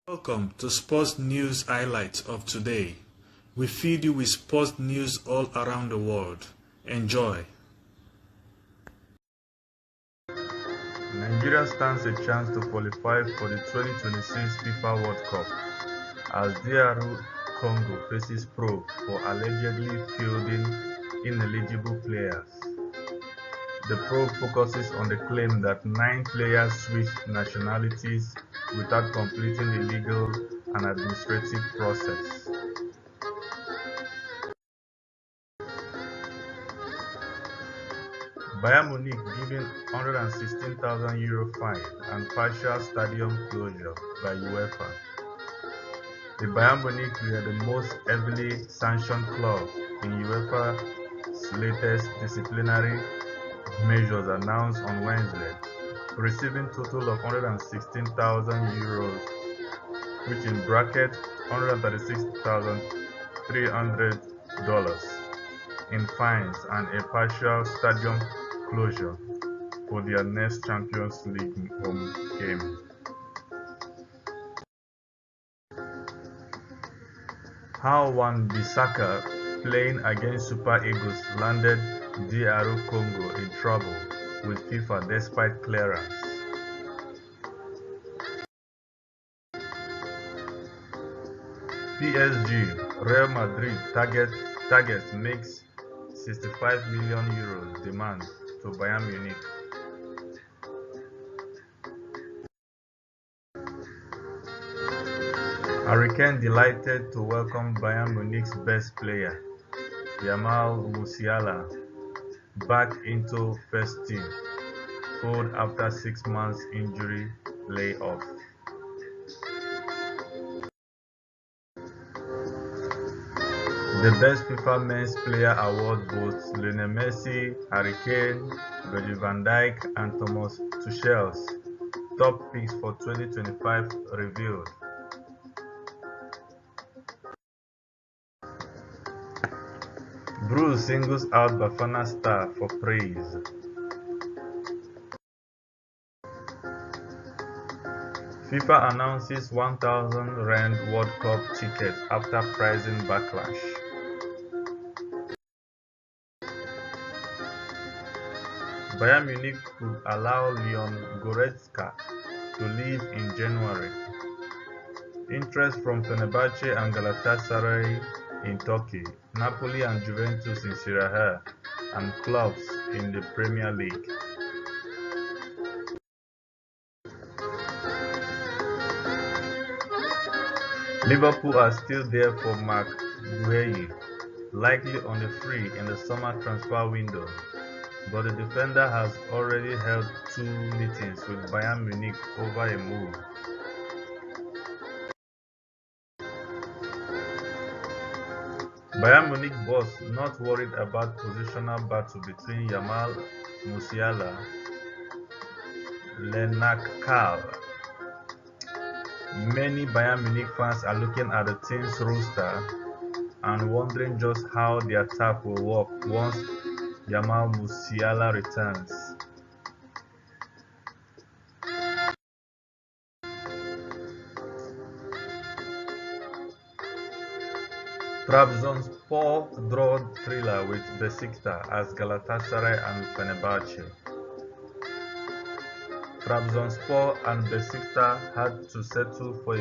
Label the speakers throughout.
Speaker 1: Welcome to Sports News Highlights of today. We feed you with sports news all around the world. Enjoy.
Speaker 2: Nigeria stands a chance to qualify for the 2026 FIFA World Cup as DR Congo faces probe for allegedly fielding ineligible players. The probe focuses on the claim that 9 players switched nationalities without completing the legal and administrative process. Bayern Munich given €116,000 fine and partial stadium closure by UEFA. The Bayern Munich were the most heavily sanctioned club in UEFA's latest disciplinary measures announced on Wednesday, receiving a total of €116,000, which in bracket $136,300 in fines and a partial stadium closure for their next Champions League home game. How Wan-Bissaka, playing against Super Eagles, landed DR Congo in trouble with FIFA despite clearance. PSG, Real Madrid targets makes €65 million demand to Bayern Munich. Hurricane delighted to welcome Bayern Munich's best player, Yamal Musiala, back into first team fold after 6 months injury layoff. The Best FIFA Men's Player Award boasts Lionel Messi, Harry Kane, Virgil van Dijk, and Thomas Tuchel's top picks for 2025 revealed. Bruce singles out Bafana star for praise. FIFA announces 1,000 Rand World Cup tickets after pricing backlash. Bayern Munich could allow Leon Goretzka to leave in January. Interest from Fenerbahce and Galatasaray in Turkey, Napoli and Juventus in Serie A, and clubs in the Premier League. Liverpool are still there for Marc Guehi, likely on the free in the summer transfer window, but the defender has already held 2 meetings with Bayern Munich over a move. Bayern Munich boss not worried about positional battle between Yamal Musiala, Lenakal. Many Bayern Munich fans are looking at the team's roster and wondering just how the attack will work once Yamal Musiala returns. Trabzonspor draw thriller with Besiktas as Galatasaray and Fenerbahce. Trabzonspor and Besiktas had to settle for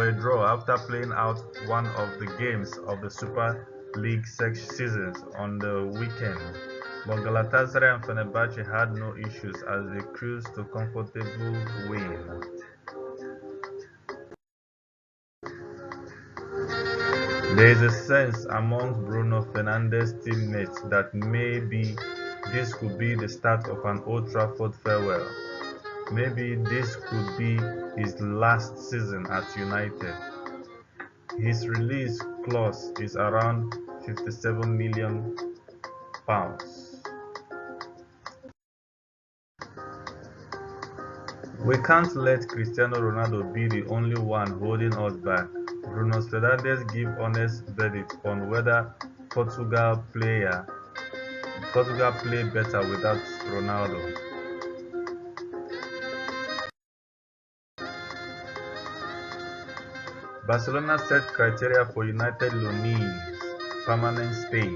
Speaker 2: a draw after playing out one of the games of the Super League seasons on the weekend, but Galatasaray and Fenerbahce had no issues as they cruised to comfortable win. There is a sense amongst Bruno Fernandes' teammates that maybe this could be the start of an Old Trafford farewell. Maybe this could be his last season at United. His release clause is around £57 million. We can't let Cristiano Ronaldo be the only one holding us back. Bruno Fernandes gives honest verdict on whether Portugal play better without Ronaldo. Barcelona set criteria for United loanees' permanent stay.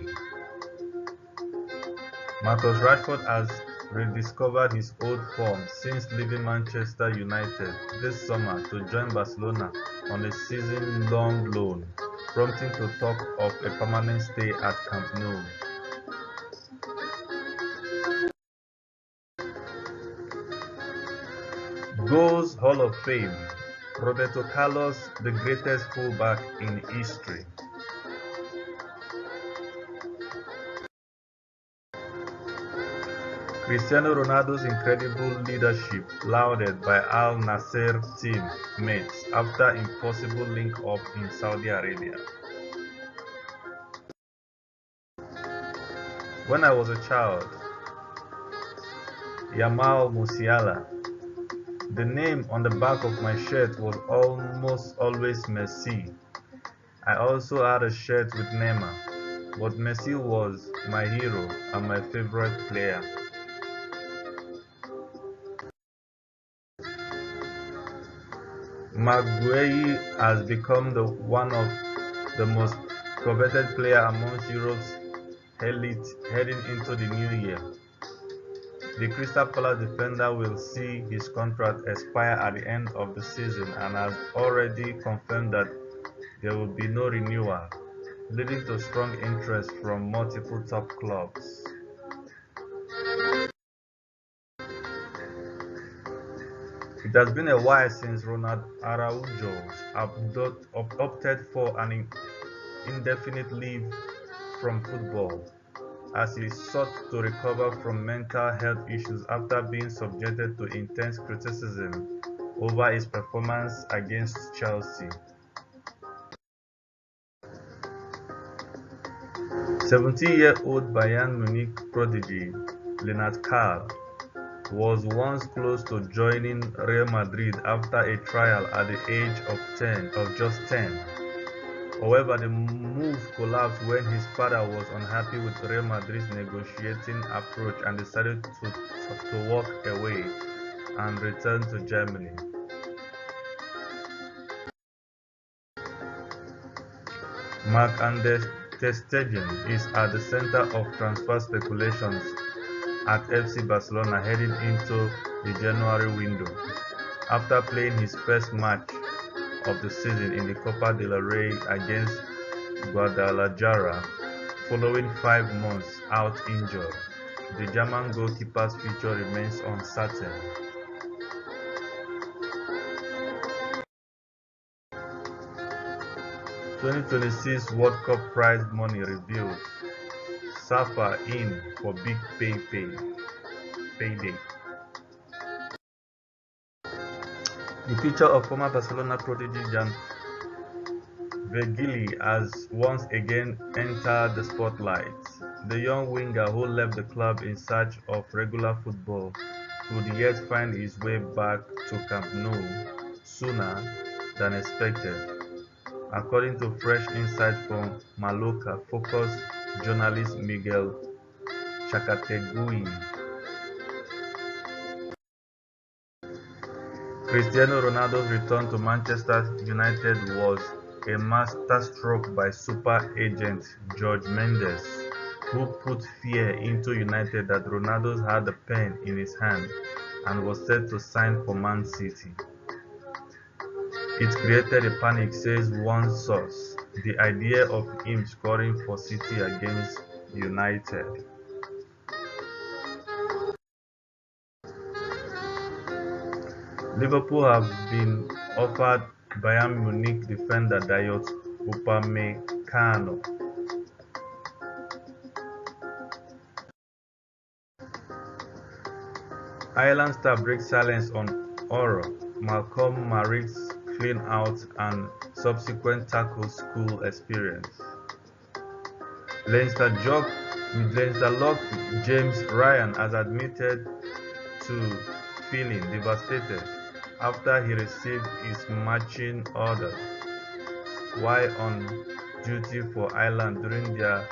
Speaker 2: Marcus Rashford has rediscovered his old form since leaving Manchester United this summer to join Barcelona on a season-long loan, prompting to talk of a permanent stay at Camp Nou. Goals Hall of Fame: Roberto Carlos, the greatest fullback in history. Cristiano Ronaldo's incredible leadership lauded by Al Nassr team-mates after impossible link-up in Saudi Arabia. When I was a child, Yamal Musiala. The name on the back of my shirt was almost always Messi. I also had a shirt with Neymar, but Messi was my hero and my favorite player. Maguire has become one of the most coveted players amongst Europe's elite heading into the new year. The Crystal Palace defender will see his contract expire at the end of the season and has already confirmed that there will be no renewal, leading to strong interest from multiple top clubs. It has been a while since Ronald Araujo opted for an indefinite leave from football, as he sought to recover from mental health issues after being subjected to intense criticism over his performance against Chelsea. 17-year-old Bayern Munich prodigy Leonard Carl was once close to joining Real Madrid after a trial at the age of just 10. However, the move collapsed when his father was unhappy with Real Madrid's negotiating approach and decided to walk away and return to Germany. Marc-Andre ter Stegen is at the center of transfer speculations at FC Barcelona heading into the January window, after playing his first match of the season in the Copa del Rey against Guadalajara following 5 months out injured. The German goalkeeper's future remains uncertain. (2026) World Cup prize money revealed. Safa in for big payday. The future of former Barcelona prodigy Jan Vergili has once again entered the spotlight. The young winger, who left the club in search of regular football, could yet find his way back to Camp Nou sooner than expected, according to fresh insight from Mallorca-focused journalist Miguel Chacategui. Cristiano Ronaldo's return to Manchester United was a masterstroke by super agent Jorge Mendes, who put fear into United that Ronaldo had the pen in his hand and was set to sign for Man City. It created a panic, says one source, the idea of him scoring for City against United. Liverpool have been offered Bayern Munich defender Dayot Upamecano. Ireland star breaks silence on Oro, Malcolm Marrick's clean-out and subsequent tackle school experience. Leinster lock James Ryan has admitted to feeling devastated after he received his marching orders while on duty for Ireland during their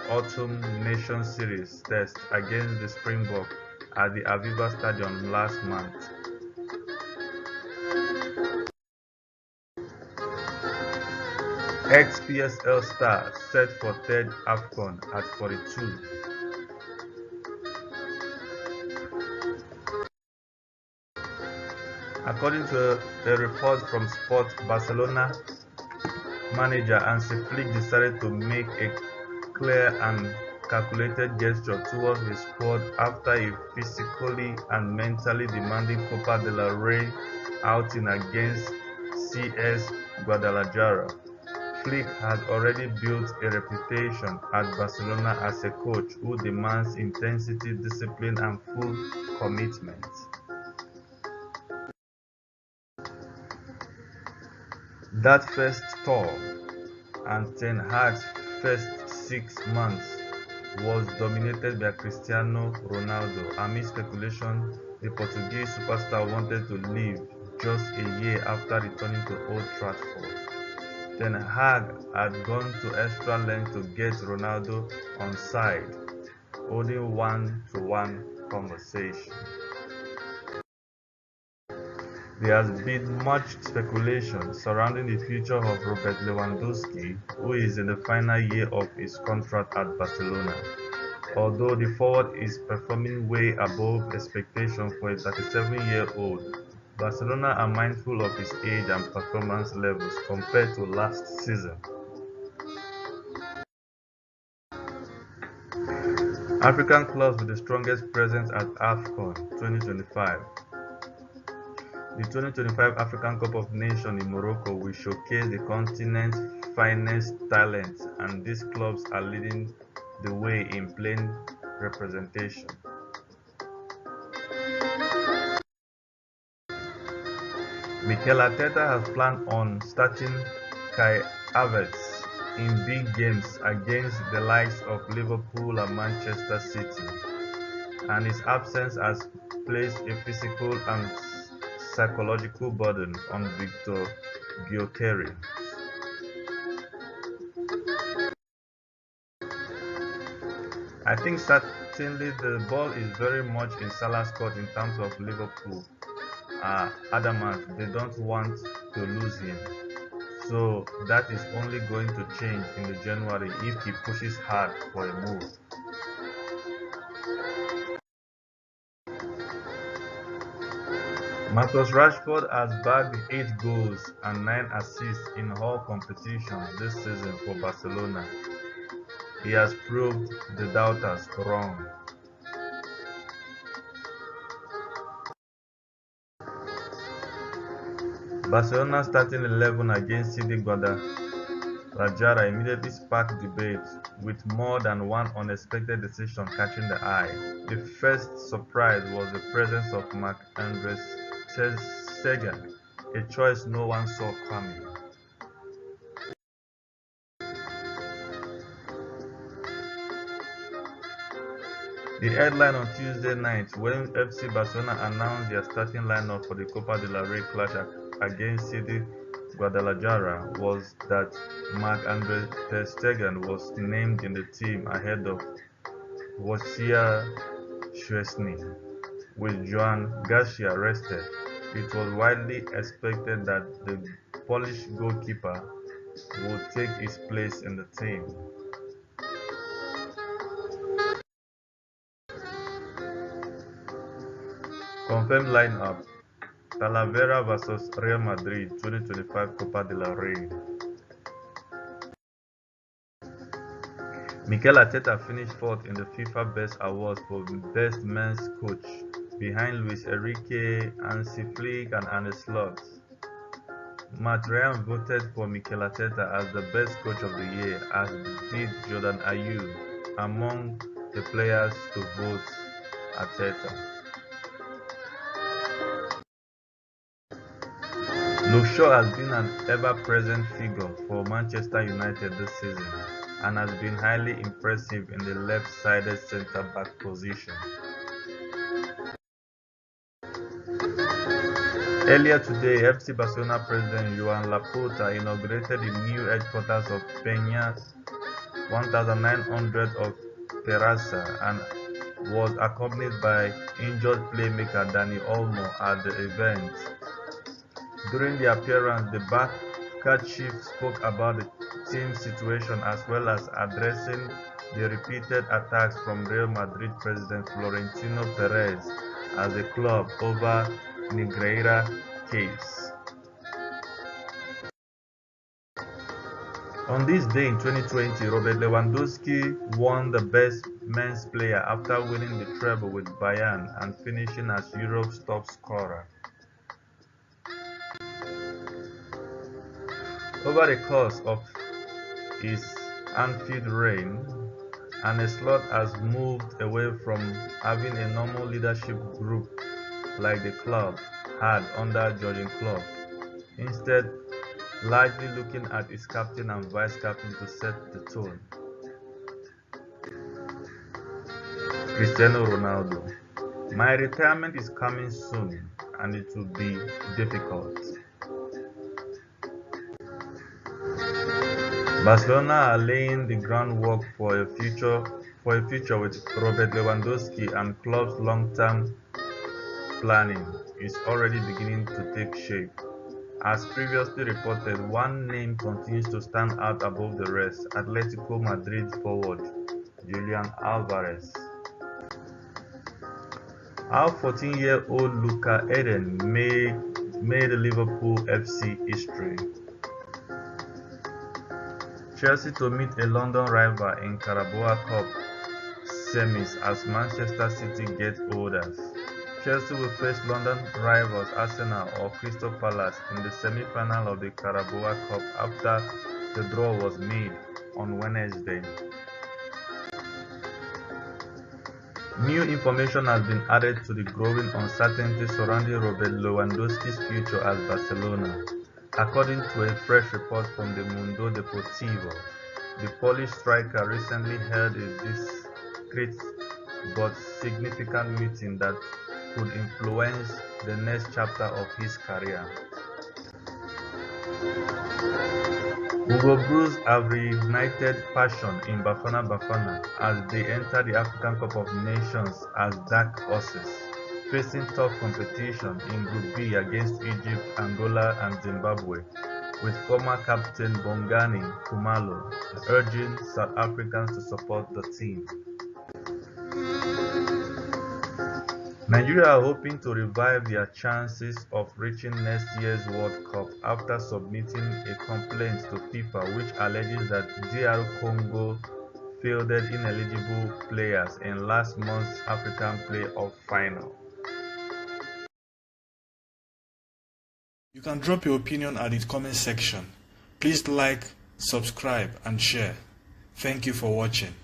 Speaker 2: Autumn Nations Series test against the Springboks at the Aviva Stadium last month. Ex-PSL star set for third AFCON at 42. According to a report from Sport, Barcelona manager Hansi Flick decided to make a clear and calculated gesture towards his squad after a physically and mentally demanding Copa del Rey outing against CS Guadalajara. Flick has already built a reputation at Barcelona as a coach who demands intensity, discipline, and full commitment. That first tour and Ten Hag's first 6 months was dominated by Cristiano Ronaldo. Amid speculation, the Portuguese superstar wanted to leave just a year after returning to Old Trafford. Ten Hag had gone to extra lengths to get Ronaldo on side, holding one-to-one conversation. There has been much speculation surrounding the future of Robert Lewandowski, who is in the final year of his contract at Barcelona. Although the forward is performing way above expectation for a 37-year-old, Barcelona are mindful of his age and performance levels compared to last season. African clubs with the strongest presence at AFCON 2025. The 2025 African Cup of Nations in Morocco will showcase the continent's finest talent, and these clubs are leading the way in playing representation. Mikel Arteta has planned on starting Kai Havertz in big games against the likes of Liverpool and Manchester City, and his absence has placed a physical and psychological burden on Victor Gyökeres. I think certainly the ball is very much in Salah's court in terms of Liverpool. Adamant, they don't want to lose him. So that is only going to change in the January if he pushes hard for a move. Marcus Rashford has bagged 8 goals and 9 assists in all competitions this season for Barcelona. He has proved the doubters wrong. Barcelona starting 11 against CD Guadalajara immediately sparked debate, with more than one unexpected decision catching the eye. The first surprise was the presence of Marc-Andre Ter Stegen, a choice no one saw coming. The headline on Tuesday night, when FC Barcelona announced their starting lineup for the Copa del Rey clash against CD Guadalajara, was that Marc-Andre Ter Stegen was named in the team ahead of Wojciech Szczesny. With Joan Garcia rested, it was widely expected that the Polish goalkeeper would take his place in the team. Confirmed lineup: Talavera vs Real Madrid 2025 Copa del Rey. Mikel Arteta finished 4th in the FIFA Best Awards for Best Men's Coach, behind Luis Enrique, Hansi Flick, and Arne Slot. Matt Ryan voted for Mikel Arteta as the best coach of the year, as did Jordan Ayew, among the players to vote Arteta. Luke Shaw has been an ever-present figure for Manchester United this season and has been highly impressive in the left-sided centre-back position. Earlier today, FC Barcelona president Joan Laporta inaugurated the new headquarters of Peña 1900 of Terrassa and was accompanied by injured playmaker Dani Olmo at the event. During the appearance, the back soccer chief spoke about the team's situation as well as addressing the repeated attacks from Real Madrid president Florentino Perez as the club over Negreira case. On this day in 2020, Robert Lewandowski won the Best Men's Player after winning the treble with Bayern and finishing as Europe's top scorer. Over the course of his Anfield reign, Arne Slot has moved away from having a normal leadership group like the club had under Jurgen Klopp, instead largely looking at his captain and vice-captain to set the tone. Cristiano Ronaldo: my retirement is coming soon and it will be difficult. Barcelona are laying the groundwork for a future with Robert Lewandowski, and club's long-term planning is already beginning to take shape. As previously reported, one name continues to stand out above the rest: Atletico Madrid forward Julian Alvarez. Our 14-year-old Luca Eden made Liverpool FC history. Chelsea to meet a London rival in Carabao Cup semis as Manchester City get older. Chelsea will face London rivals Arsenal or Crystal Palace in the semi-final of the Carabao Cup after the draw was made on Wednesday. New information has been added to the growing uncertainty surrounding Robert Lewandowski's future at Barcelona. According to a fresh report from the Mundo Deportivo, the Polish striker recently held a discreet but significant meeting that could influence the next chapter of his career. Hugo Blues have reignited passion in Bafana Bafana as they enter the African Cup of Nations as Dark Horses, facing tough competition in Group B against Egypt, Angola and Zimbabwe, with former captain Bongani Khumalo urging South Africans to support the team. Nigeria are hoping to revive their chances of reaching next year's World Cup after submitting a complaint to FIFA which alleges that DR Congo fielded ineligible players in last month's African Play-Off final.
Speaker 1: You can drop your opinion at the comment section. Please like, subscribe and share. Thank you for watching.